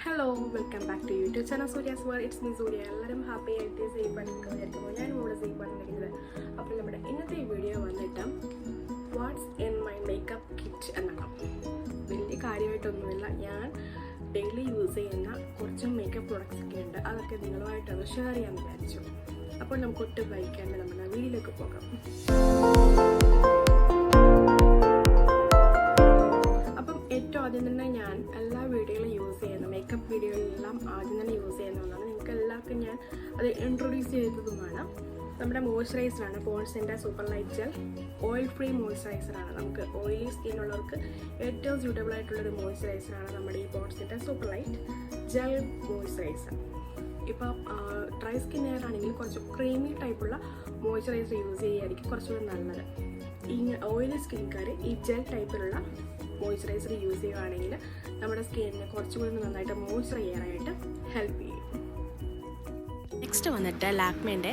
Hello, welcome back to YouTube channel SURYA'S. It's me Surya. എല്ലാവരും happy ആയിട്ട് safe ആയിരിക്കുന്നു. ഞാനും ഇവിടെ സേഫ് ആയിരിക്കുന്നത്. അപ്പോൾ നമ്മുടെ ഇന്നത്തെ വീഡിയോ വന്നിട്ട് what's in my makeup kit എന്നാണ്. വലിയ കാര്യമായിട്ടൊന്നുമില്ല, ഞാൻ ഡെയിലി യൂസ് ചെയ്യുന്ന കുറച്ച് മേക്കപ്പ് പ്രോഡക്റ്റ്സ് ഒക്കെ ഉണ്ട്. അതൊക്കെ നിങ്ങളുമായിട്ടൊന്ന് ഷെയർ ചെയ്യാമെന്ന് വിചാരിച്ചു. അപ്പോൾ നമുക്ക് ഒട്ടും വൈകാണ്ട് നമ്മുടെ വീഡിയോയിലേക്ക് പോകാം. ആദ്യം തന്നെ ഞാൻ എല്ലാ വീഡിയോയിലും യൂസ് ചെയ്യുന്ന മേക്കപ്പ് വീഡിയോയിലെല്ലാം ആദ്യം തന്നെ യൂസ് ചെയ്യുന്നതാണ്. നിങ്ങൾക്ക് എല്ലാവർക്കും ഞാൻ അത് ഇൻട്രൊഡ്യൂസ് ചെയ്തതുമാണ്. നമ്മുടെ മോയ്സ്ചറൈസറാണ് പോൺസിൻ്റെ super light gel. Oil free മോയ്സ്ചറൈസറാണ്. നമുക്ക് ഓയിലി സ്കിന്നുള്ളവർക്ക് ഏറ്റവും സ്യൂട്ടബിൾ ആയിട്ടുള്ളൊരു മോയ്സ്ചറൈസറാണ് നമ്മുടെ ഈ പോൺസിൻ്റെ സൂപ്പർ ലൈറ്റ് ജെൽ മോയ്സ്ചറൈസർ. ഇപ്പോൾ ഡ്രൈ സ്കിന്നുകാരാണെങ്കിൽ കുറച്ച് ക്രീമി ടൈപ്പുള്ള മോയ്സ്ചറൈസർ യൂസ് ചെയ്യുകയായിരിക്കും കുറച്ചുകൂടി നല്ലത്. ഈ ഓയിലി സ്കിൻകാർ ഈ ജെൽ ടൈപ്പിലുള്ള മോയ്സ്ചറൈസർ യൂസ് ചെയ്യുകയാണെങ്കിൽ നമ്മുടെ സ്കിന്നിനെ കുറച്ചുകൂടി നന്നായിട്ട് മോയ്സ്ചറൈസ് ചെയ്യാനായിട്ട് ഹെൽപ്പ് ചെയ്യും. നെക്സ്റ്റ് വന്നിട്ട് ലാക്മേൻ്റെ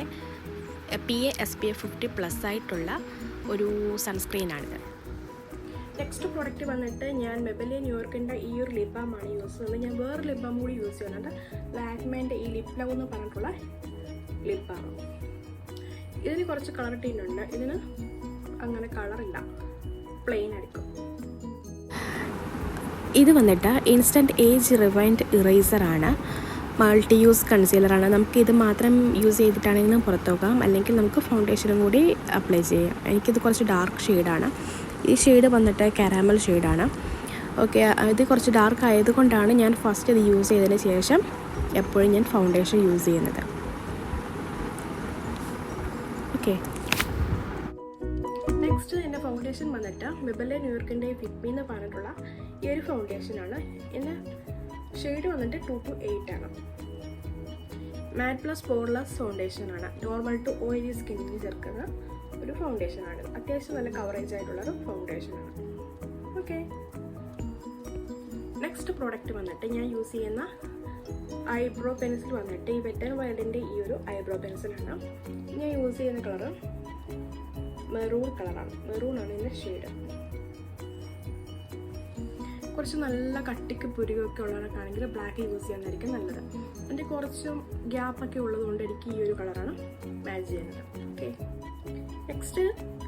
PA SPF 50+ ആയിട്ടുള്ള ഒരു സൺസ്ക്രീനാണിത്. നെക്സ്റ്റ് പ്രോഡക്റ്റ് വന്നിട്ട് ഞാൻ മെബലിയ ന്യൂയോർക്കിൻ്റെ ഈ ഒരു ലിപ് ബാമാണ് യൂസ് ചെയ്യുന്നത്. ഞാൻ വേറെ ലിപ് ബാം കൂടി യൂസ് ചെയ്യുന്നുണ്ട്. ലാക്മേൻ്റെ ഈ ലിപ് ലവ് എന്ന് പറഞ്ഞിട്ടുള്ള ലിപ് ബാം. ഇതിന് കുറച്ച് കളർ ടീനുണ്ട്. ഇതിന് അങ്ങനെ കളറില്ല, പ്ലെയിൻ ആയിരിക്കും. ഇത് വന്നിട്ട് ഇൻസ്റ്റൻറ്റ് ഏജ് റിവൈൻഡ് ഇറേസറാണ്. മൾട്ടി യൂസ് കൺസീലറാണ്. നമുക്ക് ഇത് മാത്രം യൂസ് ചെയ്തിട്ടാണെങ്കിലും പുറത്തു പോകാം, അല്ലെങ്കിൽ നമുക്ക് ഫൗണ്ടേഷനും കൂടി അപ്ലൈ ചെയ്യാം. എനിക്കിത് കുറച്ച് ഡാർക്ക് ഷെയ്ഡാണ്. ഈ ഷെയ്ഡ് വന്നിട്ട് കാരാമൽ ഷെയ്ഡാണ്. ഓക്കെ, ഇത് കുറച്ച് ഡാർക്ക് ആയതുകൊണ്ടാണ് ഞാൻ ഫസ്റ്റ് ഇത് യൂസ് ചെയ്തതിന് ശേഷം എപ്പോഴും ഞാൻ ഫൗണ്ടേഷൻ യൂസ് ചെയ്യുന്നത്. ഓക്കെ, നെക്സ്റ്റ് എൻ്റെ ഫൗണ്ടേഷൻ വന്നിട്ട് മെബലിയ ന്യൂയോർക്കിൻ്റെ ഫിറ്റ്മി എന്ന് പറഞ്ഞിട്ടുള്ള ഈ ഒരു ഫൗണ്ടേഷനാണ്. എൻ്റെ ഷെയ്ഡ് വന്നിട്ട് 2 to 8 ആണ്. മാറ്റ് പ്ലസ് പോർലെസ് ഫൗണ്ടേഷനാണ്. നോർമൽ ടു ഓയിലി സ്കിന്നിന് ചേർക്കുന്ന ഒരു ഫൗണ്ടേഷനാണ്. അത്യാവശ്യം നല്ല കവറേജ് ആയിട്ടുള്ളൊരു ഫൗണ്ടേഷനാണ്. ഓക്കെ, നെക്സ്റ്റ് പ്രോഡക്റ്റ് വന്നിട്ട് ഞാൻ യൂസ് ചെയ്യുന്ന ഐബ്രോ പെൻസിൽ വന്നിട്ട് ഈ വെറ്റ് ആൻഡ് വൈൽഡിൻ്റെ ഈ ഒരു ഐബ്രോ പെൻസിലാണ്. ഞാൻ യൂസ് ചെയ്യുന്ന കളറ് മെറൂൺ കളറാണ്. മെറൂണാണ് ഇതിൻ്റെ ഷെയ്ഡ്. കുറച്ച് നല്ല കട്ടിക്ക് പുരുകൊക്കെ ഉള്ളവർക്കാണെങ്കിൽ ബ്ലാക്ക് യൂസ് ചെയ്യാനായിരിക്കും നല്ലത്. എൻ്റെ കുറച്ചും ഗ്യാപ്പൊക്കെ ഉള്ളതുകൊണ്ട് എനിക്ക് ഈ ഒരു കളറാണ് മാച്ച് ചെയ്യുന്നത്. ഓക്കെ, നെക്സ്റ്റ്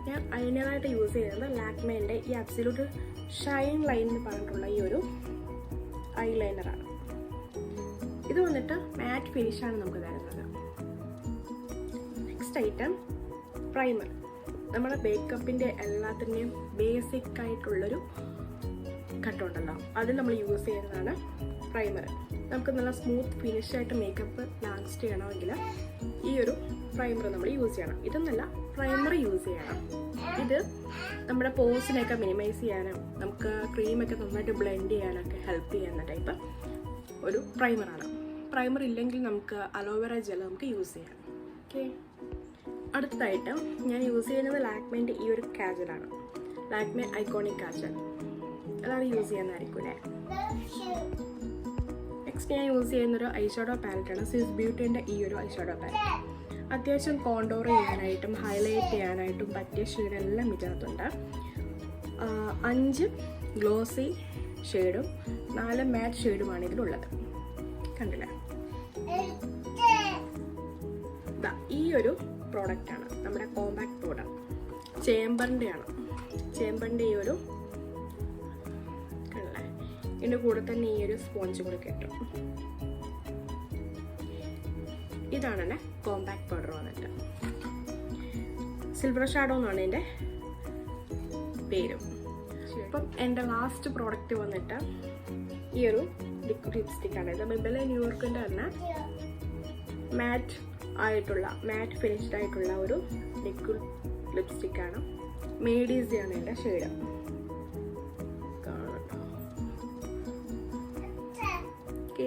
ഞാൻ ഐലൈനറായിട്ട് യൂസ് ചെയ്യുന്നത് ലാക്മേൻ്റെ ഈ അബ്സല്യൂട്ട് ഷൈൻ ലൈൻ എന്ന് പറഞ്ഞിട്ടുള്ള ഈ ഒരു ഐലൈനറാണ്. ഇത് വന്നിട്ട് മാറ്റ് ഫിനിഷാണ് നമുക്ക് തരുന്നത്. Next item primer. നമ്മുടെ മേക്കപ്പിൻ്റെ എല്ലാത്തിൻ്റെയും ബേസിക് ആയിട്ടുള്ളൊരു ഘട്ടമുണ്ടല്ലോ, അതിൽ നമ്മൾ യൂസ് ചെയ്യുന്നതാണ് പ്രൈമർ. നമുക്ക് നല്ല സ്മൂത്ത് ഫിനിഷായിട്ട് മേക്കപ്പ് ലാസ്റ്റ് ചെയ്യണമെങ്കിൽ ഈ ഒരു പ്രൈമർ നമ്മൾ യൂസ് ചെയ്യണം. ഇതൊന്നല്ല, പ്രൈമർ യൂസ് ചെയ്യണം. ഇത് നമ്മുടെ പോസിനെയൊക്കെ മിനിമൈസ് ചെയ്യാനും നമുക്ക് ക്രീമൊക്കെ നന്നായിട്ട് ബ്ലെൻഡ് ചെയ്യാനൊക്കെ ഹെൽപ്പ് ചെയ്യുന്ന ടൈപ്പ് ഒരു പ്രൈമറാണ്. പ്രൈമർ ഇല്ലെങ്കിൽ നമുക്ക് അലോവേറ ജെൽ നമുക്ക് യൂസ് ചെയ്യാം. ഓക്കെ, അടുത്തതായിട്ട് ഞാൻ യൂസ് ചെയ്യുന്നത് ലാക്മേൻ്റെ ഈ ഒരു കാജലാണ്. ലാക്മേ ഐക്കോണിക് കാജൽ. അതാണ് യൂസ് ചെയ്യുന്നതായിരിക്കും അല്ലേ. നെക്സ്റ്റ് ഞാൻ യൂസ് ചെയ്യുന്നൊരു ഐഷാഡോ പാലറ്റാണ്. സ്വിസ് ബ്യൂട്ടിൻ്റെ ഈ ഒരു ഐഷാഡോ പാലറ്റ്. അത്യാവശ്യം കോണ്ടോർ ചെയ്യാനായിട്ടും ഹൈലൈറ്റ് ചെയ്യാനായിട്ടും പറ്റിയ ഷെയ്ഡെല്ലാം ഇതിനകത്തുണ്ട്. 5 ഗ്ലോസി ഷെയ്ഡും 4 മാറ്റ് ഷെയ്ഡുമാണ് ഇതിലുള്ളത്. കണ്ടില്ലേ, ഈ ഒരു പ്രോഡക്റ്റാണ് നമ്മുടെ കോമ്പാക്ട് പൗഡർ. ചേമ്പറിൻ്റെയാണ്. ചേമ്പറിൻ്റെ ഈ ഒരു കണ്ടില്ലേ, ഇതിൻ്റെ കൂടെ തന്നെ ഈ ഒരു സ്പോഞ്ച് കൂടെ കിട്ടും. ഇതാണ് എൻ്റെ കോമ്പാക്ട് പൗഡർ വന്നിട്ട്. സിൽവർ ഷാഡോ എന്നാണ് എൻ്റെ പേരും. ഇപ്പം എൻ്റെ ലാസ്റ്റ് പ്രോഡക്റ്റ് വന്നിട്ട് ഈ ഒരു ലിക്വിഡ് ലിപ്സ്റ്റിക്കാണ്. ഇത് മെബലിയ ന്യൂയോർക്കിൻ്റെ തന്നെ മാറ്റ് ആയിട്ടുള്ള മാറ്റ് ഫിനിഷ്ഡ് ആയിട്ടുള്ള ഒരു ലിക്വിഡ് ലിപ്സ്റ്റിക്കാണ്. മേഡീസിയാണ് എൻ്റെ ഷെയ്ഡ്. ഓക്കെ,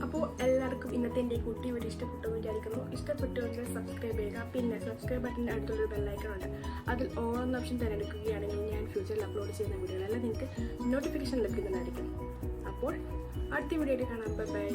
അപ്പോൾ എല്ലാവർക്കും ഇന്നത്തെ എൻ്റെ കുട്ടി വീഡിയോ ഇഷ്ടപ്പെട്ടു വിചാരിക്കുന്നു. ഇഷ്ടപ്പെട്ടുവെങ്കിൽ സബ്സ്ക്രൈബ് ചെയ്യുക. പിന്നെ സബ്സ്ക്രൈബ് ബട്ടൻ്റെ അടുത്തൊരു ബെല്ലൈക്കൺ ഉണ്ട്. അതിൽ ഓൾ എന്ന ഓപ്ഷൻ തിരഞ്ഞെടുക്കുകയാണെങ്കിൽ ഞാൻ ഫ്യൂച്ചറിൽ അപ്ലോഡ് ചെയ്യുന്ന വീഡിയോകളെല്ലാം നിങ്ങൾക്ക് നോട്ടിഫിക്കേഷൻ ലഭിക്കുന്നതായിരിക്കും. അപ്പോൾ അടുത്ത വീഡിയോയിൽ കാണാം. ബൈ.